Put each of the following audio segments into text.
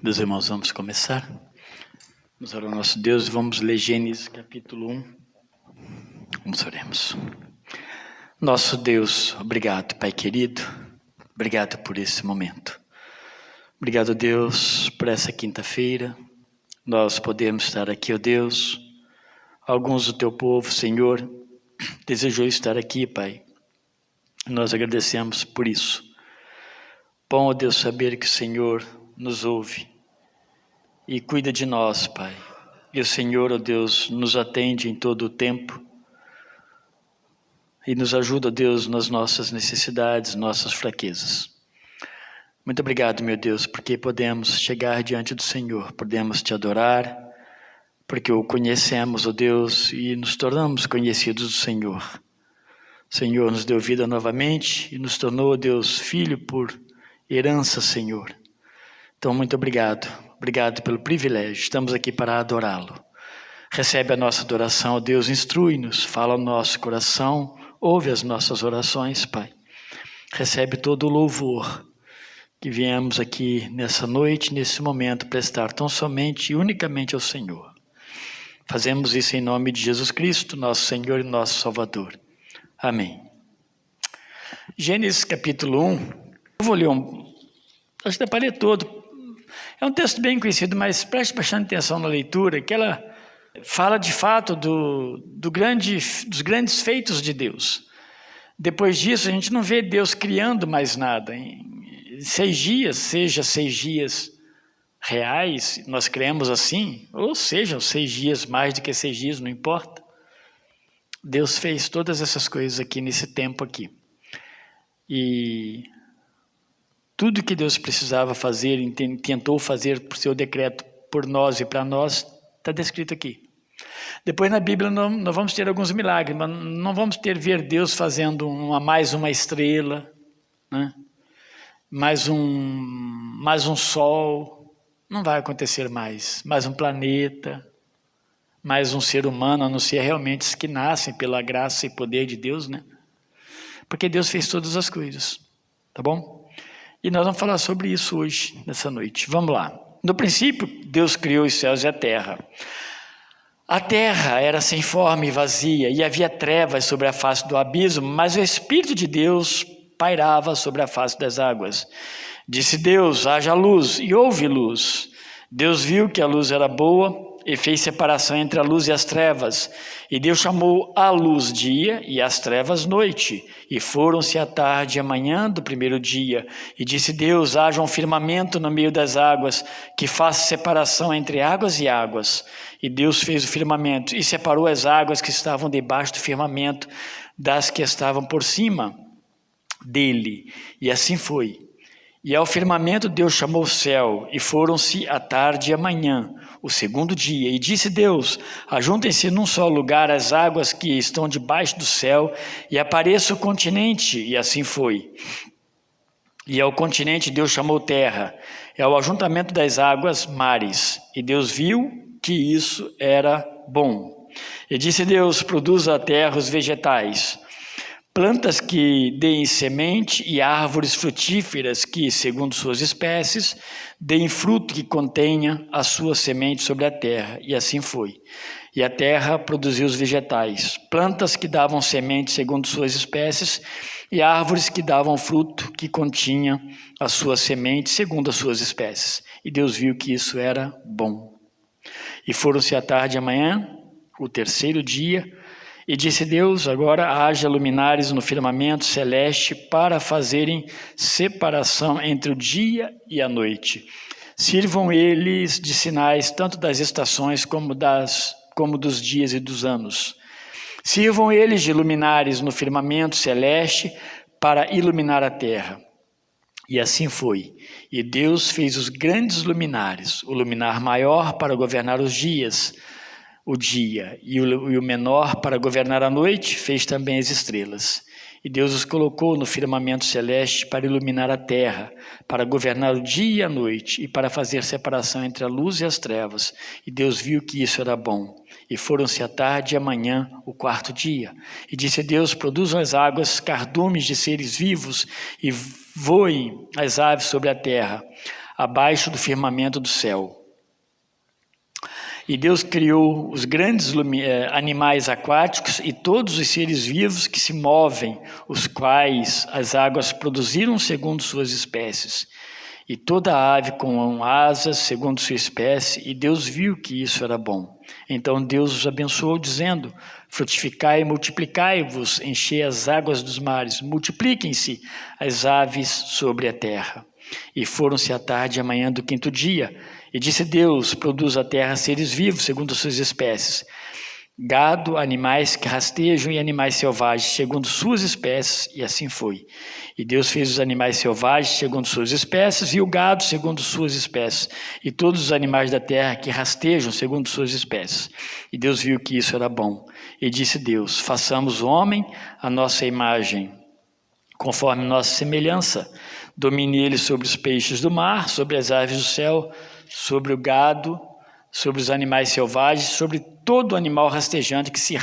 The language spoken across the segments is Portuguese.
Meus irmãos, vamos começar. Vamos orar ao nosso Deus e vamos ler Gênesis capítulo 1. Vamos oremos. Nosso Deus, obrigado, Pai querido. Obrigado por esse momento. Obrigado, Deus, por essa quinta-feira. Nós podemos estar aqui, ó Deus. Alguns do teu povo, Senhor, desejou estar aqui, Pai. Nós agradecemos por isso. Bom, ó Deus, saber que o Senhor nos ouve e cuida de nós, Pai. E o Senhor, ó Deus, nos atende em todo o tempo e nos ajuda, ó Deus, nas nossas necessidades, nossas fraquezas. Muito obrigado, meu Deus, porque podemos chegar diante do Senhor, podemos te adorar, porque o conhecemos, ó Deus, e nos tornamos conhecidos do Senhor. O Senhor nos deu vida novamente e nos tornou, ó Deus, filho por herança, Senhor. Então, muito obrigado. Obrigado pelo privilégio. Estamos aqui para adorá-lo. Recebe a nossa adoração, ó Deus, instrui-nos, fala ao nosso coração, ouve as nossas orações, Pai. Recebe todo o louvor que viemos aqui nessa noite, nesse momento, prestar tão somente e unicamente ao Senhor. Fazemos isso em nome de Jesus Cristo, nosso Senhor e nosso Salvador. Amém. Gênesis capítulo 1. Eu vou ler acho que dá para ler todo. É um texto bem conhecido, mas preste bastante atenção na leitura, que ela fala de fato dos grandes feitos de Deus. Depois disso, a gente não vê Deus criando mais nada. Em 6 dias, seja 6 dias reais, nós cremos assim, ou seja, 6 dias mais do que 6 dias, não importa. Deus fez todas essas coisas aqui nesse tempo aqui. E tudo que Deus precisava fazer, tentou fazer por seu decreto, por nós e para nós, está descrito aqui. Depois na Bíblia nós vamos ter alguns milagres, mas não vamos ver Deus fazendo mais uma estrela, né? mais um sol, não vai acontecer mais um planeta, mais um ser humano, a não ser realmente os que nascem pela graça e poder de Deus, né? Porque Deus fez todas as coisas, tá bom? E nós vamos falar sobre isso hoje, nessa noite. Vamos lá. No princípio, Deus criou os céus e a terra. A terra era sem forma e vazia, e havia trevas sobre a face do abismo, mas o Espírito de Deus pairava sobre a face das águas. Disse Deus, haja luz, e houve luz. Deus viu que a luz era boa, e fez separação entre a luz e as trevas. E Deus chamou a luz dia e as trevas noite. E foram-se a tarde e a manhã do primeiro dia. E disse Deus, haja um firmamento no meio das águas, que faça separação entre águas e águas. E Deus fez o firmamento e separou as águas que estavam debaixo do firmamento das que estavam por cima dele. E assim foi. E ao firmamento Deus chamou o céu, e foram-se a tarde e a manhã, o segundo dia. E disse Deus, ajuntem-se num só lugar as águas que estão debaixo do céu, e apareça o continente, e assim foi. E ao continente Deus chamou terra, e ao ajuntamento das águas, mares. E Deus viu que isso era bom. E disse Deus, produza a terra os vegetais, plantas que deem semente e árvores frutíferas que, segundo suas espécies, deem fruto que contenha a sua semente sobre a terra. E assim foi. E a terra produziu os vegetais, plantas que davam semente segundo suas espécies e árvores que davam fruto que continha a sua semente segundo as suas espécies. E Deus viu que isso era bom. E foram-se a tarde e a manhã, o terceiro dia. E disse Deus, agora haja luminares no firmamento celeste para fazerem separação entre o dia e a noite. Sirvam eles de sinais tanto das estações como dos dias e dos anos. Sirvam eles de luminares no firmamento celeste para iluminar a terra. E assim foi. E Deus fez os grandes luminares, o luminar maior para governar os dias, o dia, e o menor para governar a noite, fez também as estrelas. E Deus os colocou no firmamento celeste para iluminar a terra, para governar o dia e a noite, e para fazer separação entre a luz e as trevas. E Deus viu que isso era bom. E foram-se a tarde e a manhã, o quarto dia. E disse Deus, produzam as águas cardumes de seres vivos, e voem as aves sobre a terra. abaixo do firmamento do céu. E Deus criou os grandes animais aquáticos e todos os seres vivos que se movem, os quais as águas produziram segundo suas espécies. E toda ave com asas segundo sua espécie, e Deus viu que isso era bom. Então Deus os abençoou, dizendo: frutificai e multiplicai-vos, enchei as águas dos mares, multipliquem-se as aves sobre a terra. E foram-se à tarde e à manhã do 5º dia. E disse Deus: produz a terra seres vivos segundo suas espécies, gado, animais que rastejam e animais selvagens segundo suas espécies, e assim foi. E Deus fez os animais selvagens segundo suas espécies, e o gado segundo suas espécies, e todos os animais da terra que rastejam segundo suas espécies. E Deus viu que isso era bom. E disse Deus: façamos o homem à nossa imagem, conforme nossa semelhança. Domine ele sobre os peixes do mar, sobre as aves do céu, sobre o gado, sobre os animais selvagens, sobre todo animal rastejante que se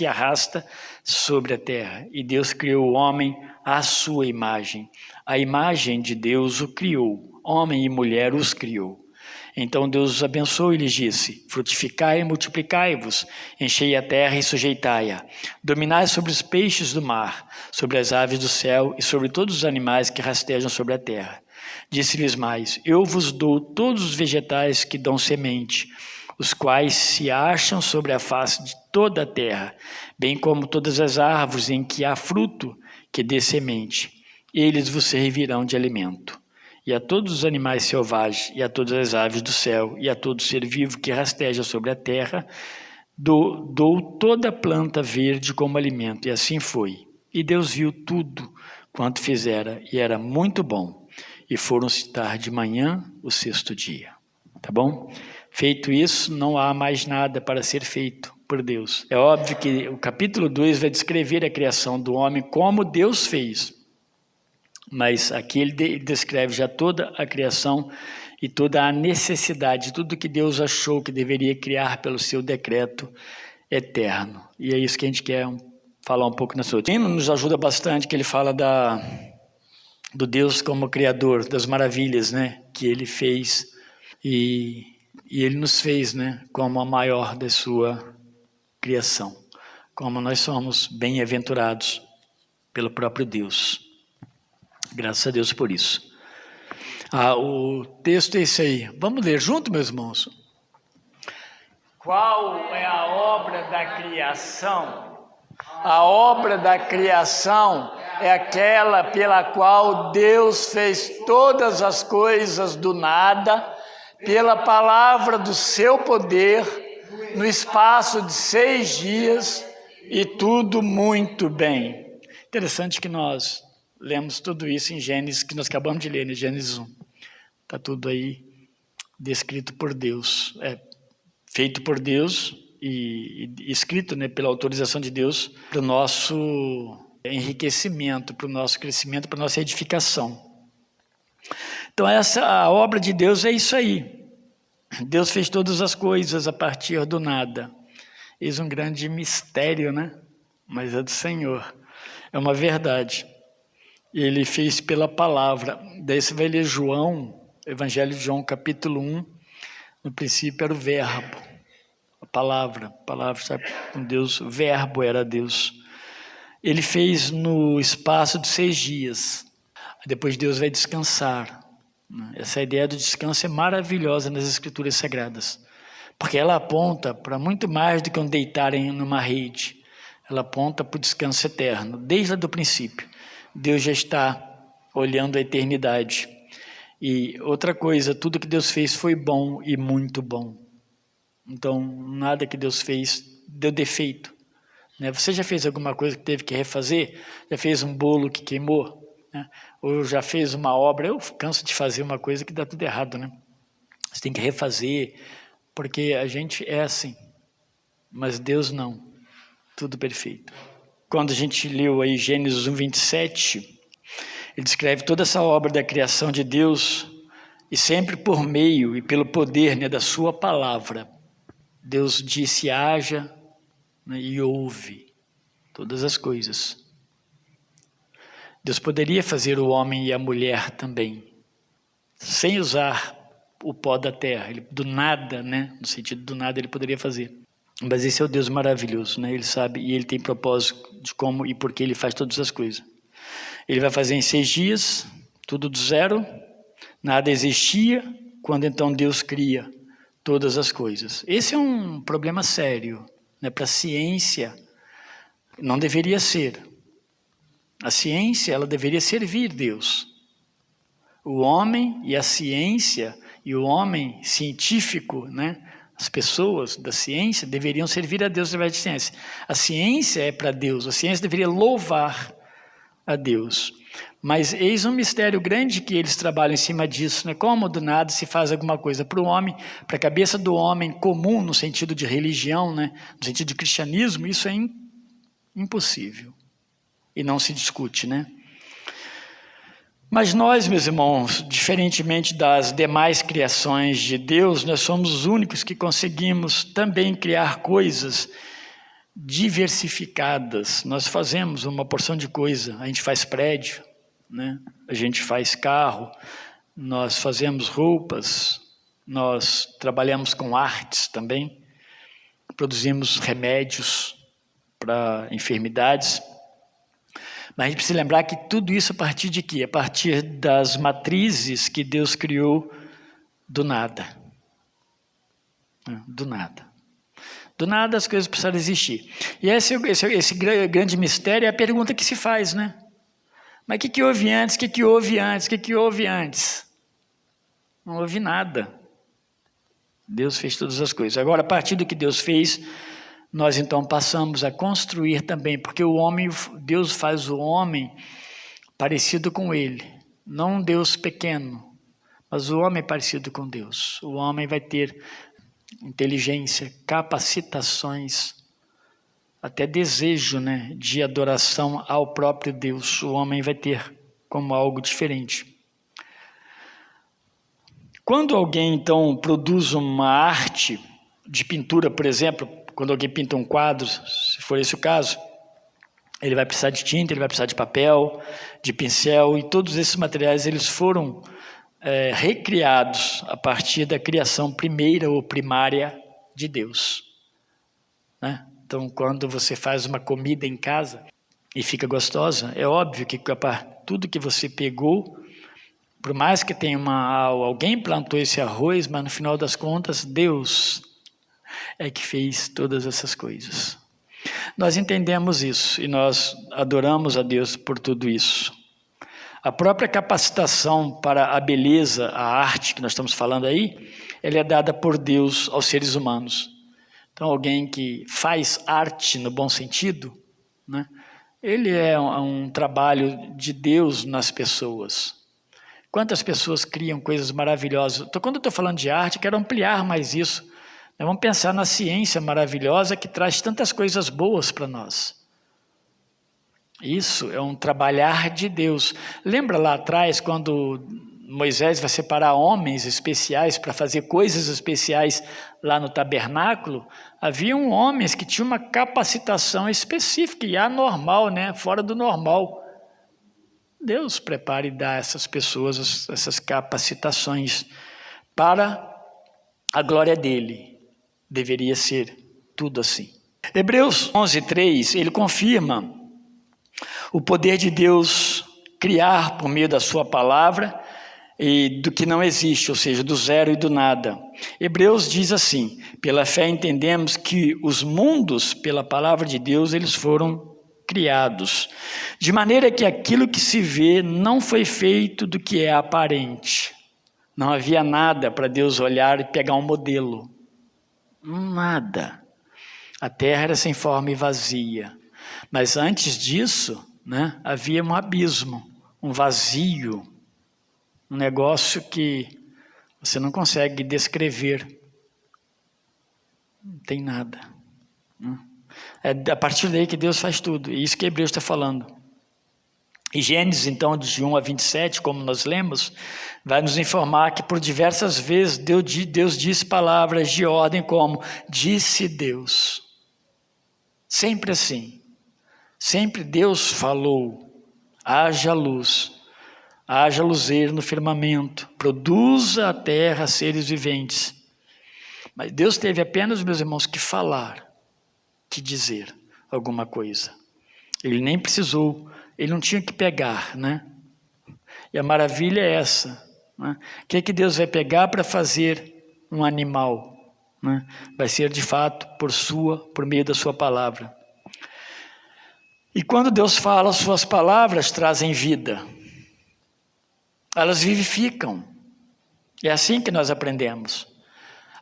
arrasta sobre a terra. E Deus criou o homem à sua imagem. A imagem de Deus o criou, homem e mulher os criou. Então Deus os abençoou e lhes disse: frutificai e multiplicai-vos, enchei a terra e sujeitai-a. Dominai sobre os peixes do mar, sobre as aves do céu e sobre todos os animais que rastejam sobre a terra. Disse-lhes mais: eu vos dou todos os vegetais que dão semente, os quais se acham sobre a face de toda a terra, bem como todas as árvores em que há fruto que dê semente. Eles vos servirão de alimento. E a todos os animais selvagens, e a todas as aves do céu, e a todo ser vivo que rasteja sobre a terra, dou toda a planta verde como alimento. E assim foi. E Deus viu tudo quanto fizera, e era muito bom. E foram-se tarde de manhã, o 6º dia. Tá bom? Feito isso, não há mais nada para ser feito por Deus. É óbvio que o capítulo 2 vai descrever a criação do homem como Deus fez. Mas aqui ele descreve já toda a criação e toda a necessidade, tudo que Deus achou que deveria criar pelo seu decreto eterno. E é isso que a gente quer falar um pouco nessa outra. Nos ajuda bastante, que ele fala do Deus como Criador, das maravilhas, né, que Ele fez. E Ele nos fez, né, como a maior da sua criação. Como nós somos bem-aventurados pelo próprio Deus. Graças a Deus por isso. O texto é esse aí. Vamos ler junto, meus irmãos? Qual é a obra da criação? A obra da criação é aquela pela qual Deus fez todas as coisas do nada, pela palavra do seu poder, no espaço de 6 dias, e tudo muito bem. Interessante que nós lemos tudo isso em Gênesis, que nós acabamos de ler, em Gênesis 1. Está tudo aí descrito por Deus, feito por Deus e escrito, né, pela autorização de Deus para o nosso enriquecimento, para o nosso crescimento, para a nossa edificação. Então a obra de Deus é isso aí. Deus fez todas as coisas a partir do nada. Eis um grande mistério, né? Mas é do Senhor. É uma verdade. Ele fez pela palavra. Daí você vai ler João, Evangelho de João, capítulo 1. No princípio era o verbo, a palavra está com Deus, o verbo era Deus. Ele fez no espaço de 6 dias. Depois Deus vai descansar. Essa ideia do descanso é maravilhosa nas Escrituras Sagradas, porque ela aponta para muito mais do que um deitar numa rede. Ela aponta para o descanso eterno, desde o princípio. Deus já está olhando a eternidade. E outra coisa, tudo que Deus fez foi bom e muito bom. Então, nada que Deus fez deu defeito. Né? Você já fez alguma coisa que teve que refazer? Já fez um bolo que queimou? Né? Ou já fez uma obra? Eu canso de fazer uma coisa que dá tudo errado, né? Você tem que refazer, porque a gente é assim. Mas Deus não. Tudo perfeito. Quando a gente leu aí Gênesis 1, 27, ele descreve toda essa obra da criação de Deus, e sempre por meio e pelo poder, né, da sua palavra. Deus disse: haja, né, e houve todas as coisas. Deus poderia fazer o homem e a mulher também, sem usar o pó da terra. Ele, do nada, né? No sentido do nada, ele poderia fazer. Mas esse é o Deus maravilhoso, né? Ele sabe e ele tem propósito de como e por que ele faz todas as coisas. Ele vai fazer em 6 dias, tudo do zero, nada existia, quando então Deus cria todas as coisas. Esse é um problema sério, né? Para a ciência, não deveria ser. A ciência, ela deveria servir Deus. O homem e a ciência, e o homem científico, né? As pessoas da ciência deveriam servir a Deus através de ciência. A ciência é para Deus, a ciência deveria louvar a Deus. Mas eis um mistério grande que eles trabalham em cima disso, né? Como do nada se faz alguma coisa para o homem, para a cabeça do homem comum, no sentido de religião, né? No sentido de cristianismo, isso é impossível. E não se discute, né? Mas nós, meus irmãos, diferentemente das demais criações de Deus, nós somos os únicos que conseguimos também criar coisas diversificadas. Nós fazemos uma porção de coisa, a gente faz prédio, né? A gente faz carro, nós fazemos roupas, nós trabalhamos com artes também, produzimos remédios para enfermidades. Mas a gente precisa lembrar que tudo isso a partir de quê? A partir das matrizes que Deus criou do nada. Do nada. Do nada as coisas precisaram existir. E esse grande mistério é a pergunta que se faz, né? Mas o que houve antes? O que houve antes? O que houve antes? Não houve nada. Deus fez todas as coisas. Agora, a partir do que Deus fez, nós então passamos a construir também, porque o homem, Deus faz o homem parecido com ele, não um Deus pequeno, mas o homem é parecido com Deus. O homem vai ter inteligência, capacitações, até desejo, né, de adoração ao próprio Deus. O homem vai ter como algo diferente. Quando alguém então produz uma arte de pintura, por exemplo, quando alguém pinta um quadro, se for esse o caso, ele vai precisar de tinta, ele vai precisar de papel, de pincel, e todos esses materiais eles foram recriados a partir da criação primeira ou primária de Deus, né? Então, quando você faz uma comida em casa e fica gostosa, é óbvio que tudo que você pegou, por mais que tenha alguém plantou esse arroz, mas no final das contas, Deus é que fez todas essas coisas. Nós entendemos isso e nós adoramos a Deus por tudo isso. A própria capacitação para a beleza, a arte que nós estamos falando aí, ela é dada por Deus aos seres humanos. Então, alguém que faz arte no bom sentido, né, ele é um trabalho de Deus nas pessoas. Quantas pessoas criam coisas maravilhosas? Quando eu estou falando de arte, quero ampliar mais isso. Nós vamos pensar na ciência maravilhosa que traz tantas coisas boas para nós. Isso é um trabalhar de Deus. Lembra lá atrás, quando Moisés vai separar homens especiais para fazer coisas especiais lá no tabernáculo? Haviam homens que tinham uma capacitação específica e anormal, né? Fora do normal. Deus prepara e dá a essas pessoas essas capacitações para a glória dele. Deveria ser tudo assim. Hebreus 11:3, ele confirma o poder de Deus criar por meio da sua palavra e do que não existe, ou seja, do zero e do nada. Hebreus diz assim: pela fé entendemos que os mundos, pela palavra de Deus, eles foram criados, de maneira que aquilo que se vê não foi feito do que é aparente. Não havia nada para Deus olhar e pegar um modelo. Nada. A terra era sem forma e vazia. Mas antes disso, né, havia um abismo, um vazio, um negócio que você não consegue descrever. Não tem nada. É a partir daí que Deus faz tudo. É isso que Hebreus está falando. E Gênesis, então, de 1 a 27, como nós lemos, vai nos informar que por diversas vezes Deus disse palavras de ordem como disse Deus. Sempre assim. Sempre Deus falou, haja luz. haja luzeiro no firmamento, produza a terra seres viventes. Mas Deus teve apenas, meus irmãos, que falar, que dizer alguma coisa. Ele nem precisou, ele não tinha que pegar, né? E a maravilha é essa, né? O que Deus vai pegar para fazer um animal, né? Vai ser de fato por meio da sua palavra. E quando Deus fala, suas palavras trazem vida. Elas vivificam. É assim que nós aprendemos.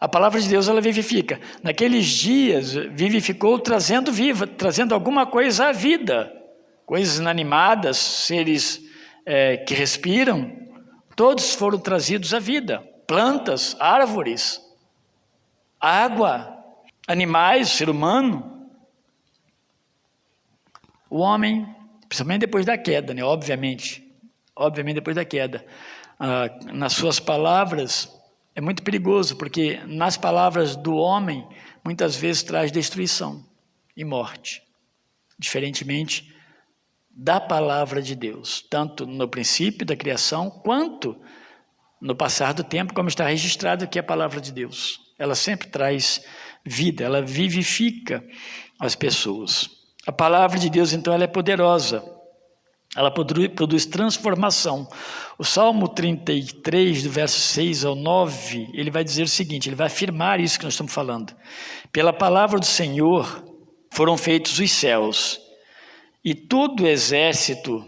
A palavra de Deus, ela vivifica. Naqueles dias, vivificou trazendo alguma coisa à vida. Coisas inanimadas, seres que respiram, todos foram trazidos à vida. Plantas, árvores, água, animais, ser humano. O homem, principalmente depois da queda, né? Obviamente depois da queda, nas suas palavras, é muito perigoso, porque nas palavras do homem, muitas vezes traz destruição e morte, diferentemente da palavra de Deus, tanto no princípio da criação, quanto no passar do tempo, como está registrado aqui a palavra de Deus. Ela sempre traz vida, ela vivifica as pessoas. A palavra de Deus, então, ela é poderosa. Ela produz transformação. O Salmo 33, do verso 6 ao 9, ele vai dizer o seguinte, ele vai afirmar isso que nós estamos falando. Pela palavra do Senhor foram feitos os céus, e todo o exército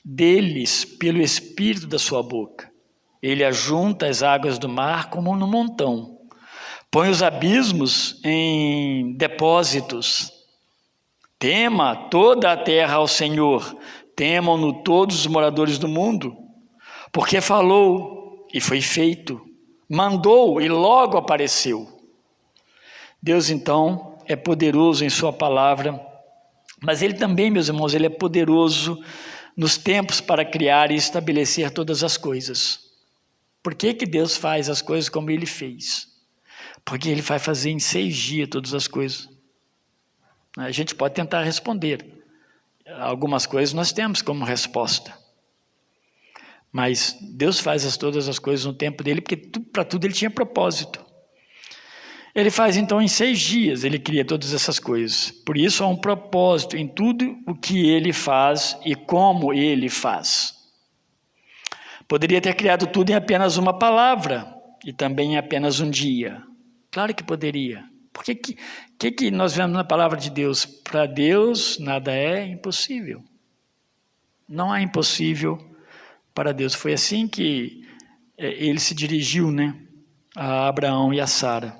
deles pelo espírito da sua boca. Ele ajunta as águas do mar como no montão. Põe os abismos em depósitos. Tema toda a terra ao Senhor. Temam-no todos os moradores do mundo, porque falou e foi feito, mandou e logo apareceu. Deus, então, é poderoso em sua palavra, mas Ele também, meus irmãos, Ele é poderoso nos tempos para criar e estabelecer todas as coisas. Por que Deus faz as coisas como Ele fez? Porque Ele vai fazer em 6 dias todas as coisas. A gente pode tentar responder. Algumas coisas nós temos como resposta. Mas Deus faz todas as coisas no tempo dele, porque para tudo ele tinha propósito. Ele faz então em 6 dias, ele cria todas essas coisas. Por isso há um propósito em tudo o que ele faz e como ele faz. Poderia ter criado tudo em apenas uma palavra e também em apenas um dia. Claro que poderia. Por que nós vemos na palavra de Deus? Para Deus nada é impossível. Não há impossível para Deus. Foi assim que ele se dirigiu, né, a Abraão e a Sara.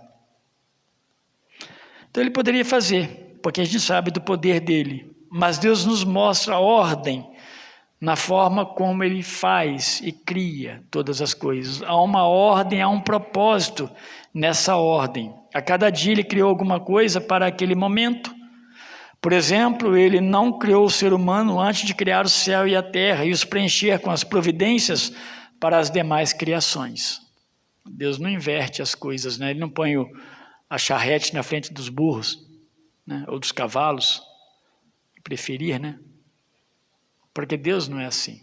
Então ele poderia fazer, porque a gente sabe do poder dele. Mas Deus nos mostra a ordem na forma como ele faz e cria todas as coisas. Há uma ordem, há um propósito nessa ordem. A cada dia ele criou alguma coisa para aquele momento. Por exemplo, ele não criou o ser humano antes de criar o céu e a terra e os preencher com as providências para as demais criações. Deus não inverte as coisas, né? Ele não põe a charrete na frente dos burros, né? Ou dos cavalos, preferir, né? Porque Deus não é assim.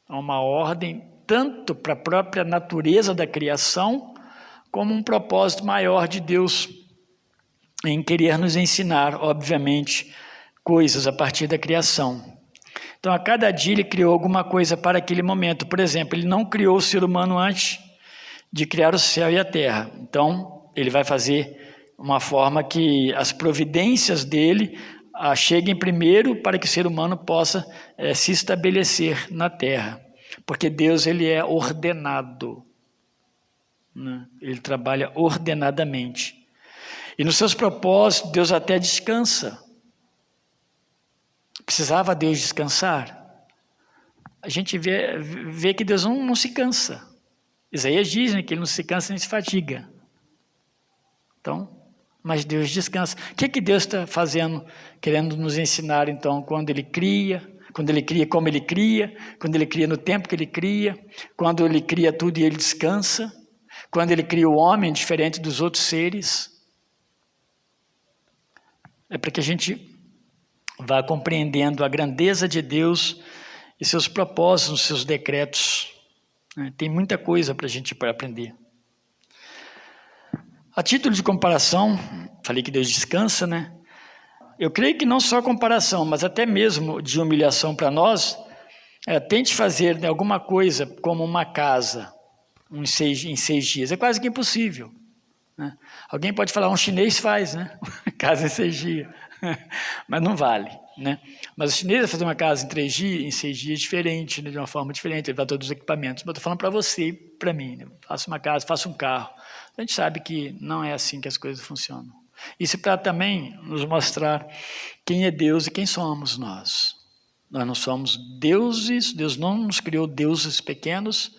Há uma ordem tanto para a própria natureza da criação, como um propósito maior de Deus em querer nos ensinar, obviamente, coisas a partir da criação. Então, a cada dia ele criou alguma coisa para aquele momento. Por exemplo, ele não criou o ser humano antes de criar o céu e a terra. Então, ele vai fazer uma forma que as providências dele cheguem primeiro para que o ser humano possa se estabelecer na terra. Porque Deus, ele é ordenado. Ele trabalha ordenadamente. E nos seus propósitos, Deus até descansa. Precisava Deus descansar? A gente vê que Deus não se cansa. Isaías diz, né, que ele não se cansa nem se fatiga. Então, mas Deus descansa. O que Deus está fazendo, querendo nos ensinar, então, quando Ele cria como Ele cria, quando Ele cria no tempo que Ele cria, quando Ele cria tudo e Ele descansa, quando Ele cria o homem diferente dos outros seres. É para que a gente vá compreendendo a grandeza de Deus e seus propósitos, seus decretos. Tem muita coisa para a gente aprender. A título de comparação, falei que Deus descansa, né? Eu creio que não só comparação, mas até mesmo de humilhação para nós, tente fazer alguma coisa como uma casa em 6 dias. É quase que impossível. Né? Alguém pode falar, um chinês faz, né? Casa em 6 dias. Mas não vale. Né? Mas o chinês vai fazer uma casa em 6 dias diferente, né? De uma forma diferente, ele vai todos os equipamentos. Mas eu estou falando para você e para mim. Né? Faça uma casa, faça um carro. A gente sabe que não é assim que as coisas funcionam. Isso para também nos mostrar quem é Deus e quem somos nós. Nós não somos deuses, Deus não nos criou deuses pequenos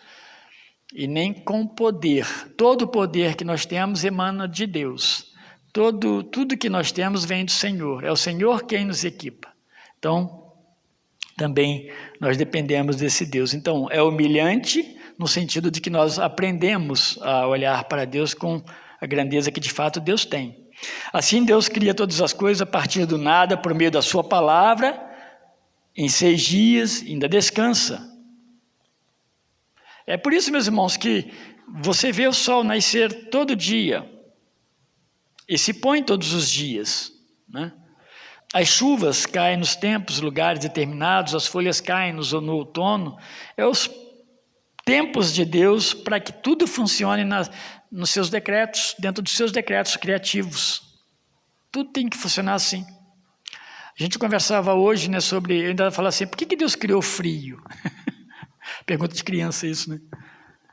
e nem com poder. Todo o poder que nós temos emana de Deus. Tudo que nós temos vem do Senhor. É o Senhor quem nos equipa. Então, também nós dependemos desse Deus. Então, é humilhante no sentido de que nós aprendemos a olhar para Deus com a grandeza que de fato Deus tem. Assim, Deus cria todas as coisas a partir do nada, por meio da sua palavra, em 6 dias, ainda descansa. É por isso, meus irmãos, que você vê o sol nascer todo dia e se põe todos os dias, né? As chuvas caem nos tempos, lugares determinados, as folhas caem no outono. É os tempos de Deus para que tudo funcione nos seus decretos, dentro dos seus decretos criativos. Tudo tem que funcionar assim. A gente conversava hoje, né, sobre, eu ainda falava assim, por que Deus criou frio? Pergunta de criança isso, né?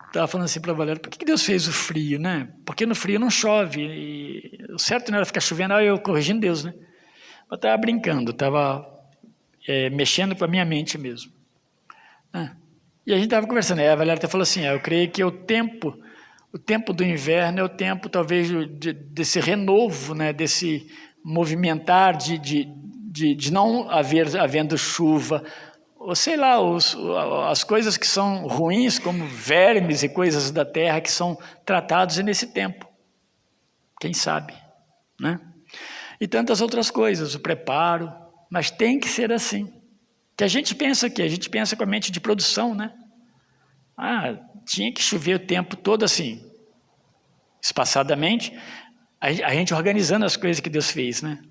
Estava falando assim para a Valéria, por que Deus fez o frio, né? Porque no frio não chove, e o certo não era ficar chovendo, eu corrigindo Deus, né? Eu estava brincando, estava mexendo com a minha mente mesmo. E a gente estava conversando, a Valéria até falou assim, eu creio que o tempo do inverno é o tempo talvez desse renovo, né? Desse movimentar de não havendo chuva, ou sei lá, as coisas que são ruins, como vermes e coisas da terra que são tratados nesse tempo. Quem sabe, né? E tantas outras coisas, o preparo, mas tem que ser assim. Que a gente pensa que a gente pensa com a mente de produção, né? Tinha que chover o tempo todo assim, espaçadamente, a gente organizando as coisas que Deus fez, né?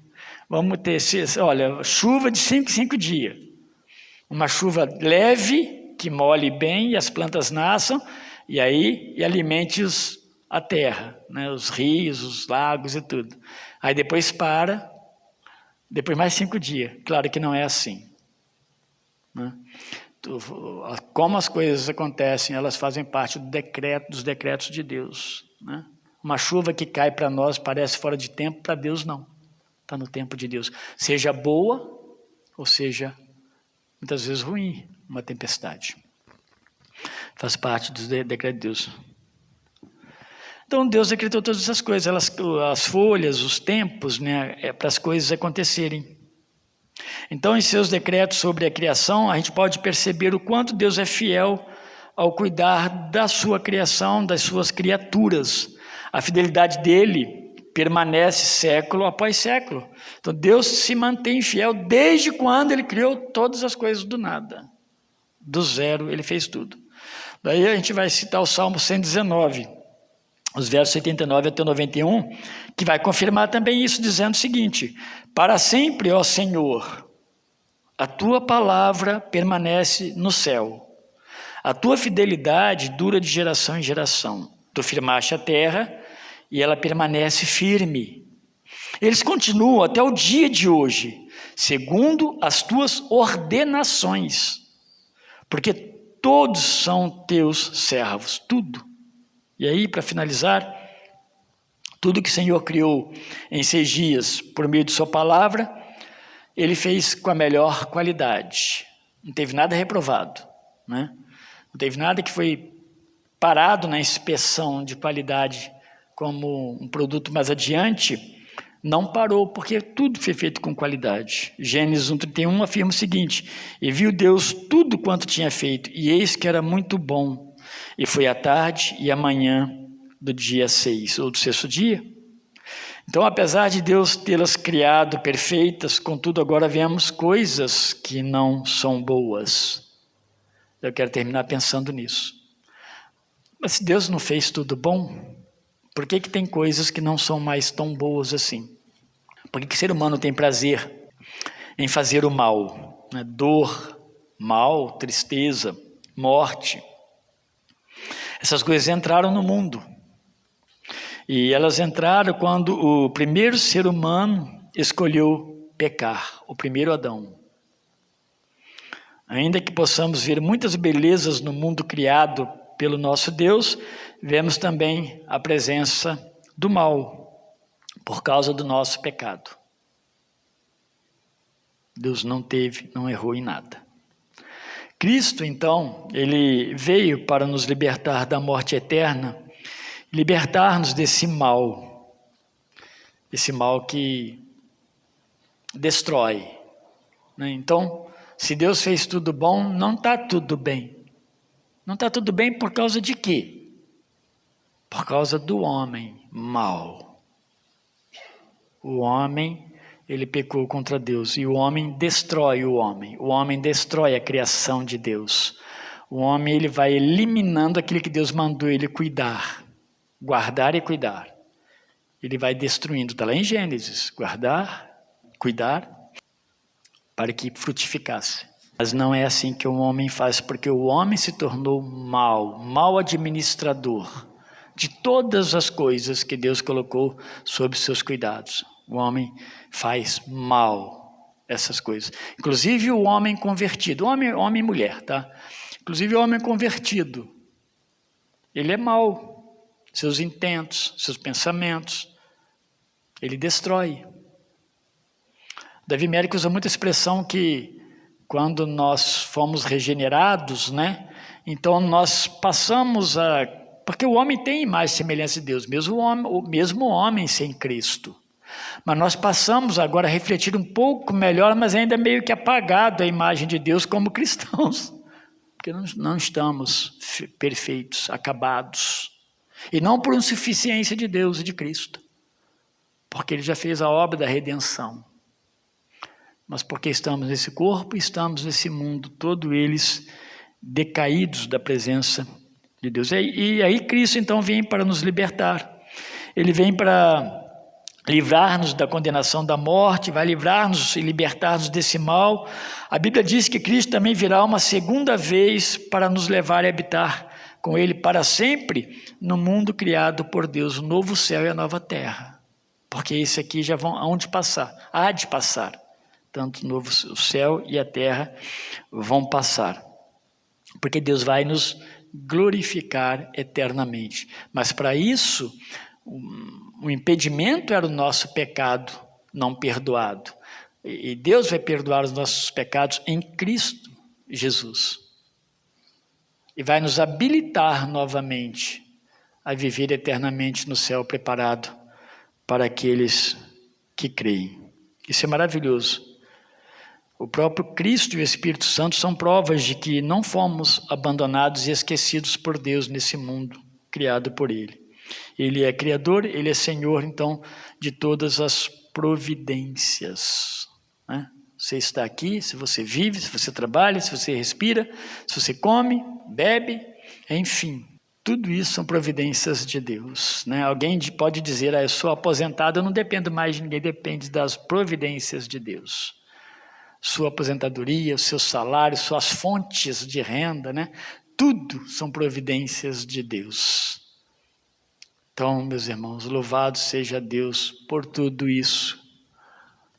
Vamos ter, olha, chuva de 5 em 5 dias. Uma chuva leve, que molhe bem e as plantas nasçam, e alimente a terra, né? Os rios, os lagos e tudo. Aí depois depois mais 5 dias. Claro que não é assim. Né? Como as coisas acontecem, elas fazem parte dos decretos de Deus. Né? Uma chuva que cai para nós parece fora de tempo, para Deus não. Está no tempo de Deus. Seja boa, ou seja, muitas vezes ruim, uma tempestade. Faz parte dos decretos de Deus. Então Deus decretou todas essas coisas, as folhas, os tempos, né, para as coisas acontecerem. Então, em seus decretos sobre a criação, a gente pode perceber o quanto Deus é fiel ao cuidar da sua criação, das suas criaturas. A fidelidade dele permanece século após século. Então, Deus se mantém fiel desde quando ele criou todas as coisas do nada. Do zero, ele fez tudo. Daí a gente vai citar o Salmo 119, os versos 89 até 91, que vai confirmar também isso, dizendo o seguinte: para sempre, ó Senhor, a tua palavra permanece no céu. A tua fidelidade dura de geração em geração. Tu firmaste a terra e ela permanece firme. Eles continuam até o dia de hoje, segundo as tuas ordenações, porque todos são teus servos, tudo. E aí, para finalizar, tudo que o Senhor criou em 6 dias, por meio de sua palavra, ele fez com a melhor qualidade. Não teve nada reprovado, né? Não teve nada que foi parado na inspeção de qualidade como um produto mais adiante. Não parou, porque tudo foi feito com qualidade. Gênesis 1:31 afirma o seguinte: e viu Deus tudo quanto tinha feito, e eis que era muito bom. E foi a tarde e a manhã do dia 6, ou do 6º dia. Então, apesar de Deus tê-las criado perfeitas, contudo agora vemos coisas que não são boas. Eu quero terminar pensando nisso. Mas se Deus não fez tudo bom, por que tem coisas que não são mais tão boas assim? Por que o ser humano tem prazer em fazer o mal? Né? Dor, mal, tristeza, morte. Essas coisas entraram no mundo. E elas entraram quando o primeiro ser humano escolheu pecar, o primeiro Adão. Ainda que possamos ver muitas belezas no mundo criado pelo nosso Deus, vemos também a presença do mal, por causa do nosso pecado. Deus não errou em nada. Cristo, então, ele veio para nos libertar da morte eterna, libertar-nos desse mal que destrói. Né? Então, se Deus fez tudo bom, não está tudo bem. Não está tudo bem por causa de quê? Por causa do homem mau. O homem, ele pecou contra Deus e o homem destrói o homem. O homem destrói a criação de Deus. O homem, ele vai eliminando aquilo que Deus mandou ele cuidar. Guardar e cuidar. Ele vai destruindo, está lá em Gênesis, guardar, cuidar, para que frutificasse. Mas não é assim que o homem faz, porque o homem se tornou mau administrador de todas as coisas que Deus colocou sob seus cuidados. O homem faz mal essas coisas. Inclusive o homem convertido, homem e mulher, tá? Inclusive o homem convertido, ele é mau. Seus intentos, seus pensamentos, ele destrói. Davi Mérico usa muita expressão que quando nós fomos regenerados, né? Então nós passamos a... Porque o homem tem imagem e semelhança de Deus, mesmo o homem sem Cristo. Mas nós passamos agora a refletir um pouco melhor, mas ainda meio que apagado a imagem de Deus como cristãos. Porque não estamos perfeitos, acabados. E não por insuficiência de Deus e de Cristo. Porque Ele já fez a obra da redenção. Mas porque estamos nesse corpo, estamos nesse mundo, todos eles decaídos da presença de Deus. E aí Cristo então vem para nos libertar. Ele vem para livrar-nos da condenação da morte, vai livrar-nos e libertar-nos desse mal. A Bíblia diz que Cristo também virá uma segunda vez para nos levar a habitar com Ele para sempre no mundo criado por Deus, o novo céu e a nova terra. Porque esse aqui já há de passar. Tanto o novo céu e a terra vão passar. Porque Deus vai nos glorificar eternamente. Mas para isso, o impedimento era o nosso pecado não perdoado. E Deus vai perdoar os nossos pecados em Cristo Jesus. E vai nos habilitar novamente a viver eternamente no céu preparado para aqueles que creem. Isso é maravilhoso. O próprio Cristo e o Espírito Santo são provas de que não fomos abandonados e esquecidos por Deus nesse mundo criado por Ele. Ele é Criador, Ele é Senhor, então, de todas as providências. Né? Você está aqui, se você vive, se você trabalha, se você respira, se você come, bebe, enfim. Tudo isso são providências de Deus. Né? Alguém pode dizer, eu sou aposentado, eu não dependo mais de ninguém, depende das providências de Deus. Sua aposentadoria, o seu salário, suas fontes de renda, né? Tudo são providências de Deus. Então, meus irmãos, louvado seja Deus por tudo isso.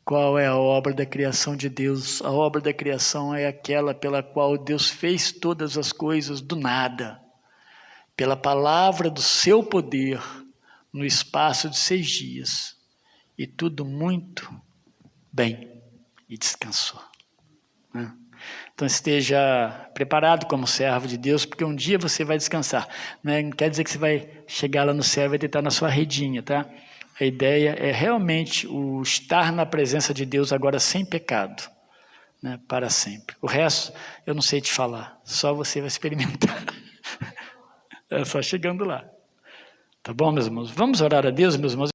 Qual é a obra da criação de Deus? A obra da criação é aquela pela qual Deus fez todas as coisas do nada, pela palavra do seu poder, no espaço de 6 dias, e tudo muito bem, e descansou. Né? Então esteja preparado como servo de Deus, porque um dia você vai descansar. Não quer dizer que você vai chegar lá no céu e vai deitar na sua redinha, tá? A ideia é realmente o estar na presença de Deus agora sem pecado, né, para sempre. O resto eu não sei te falar, só você vai experimentar. É só chegando lá. Tá bom, meus irmãos? Vamos orar a Deus, meus irmãos?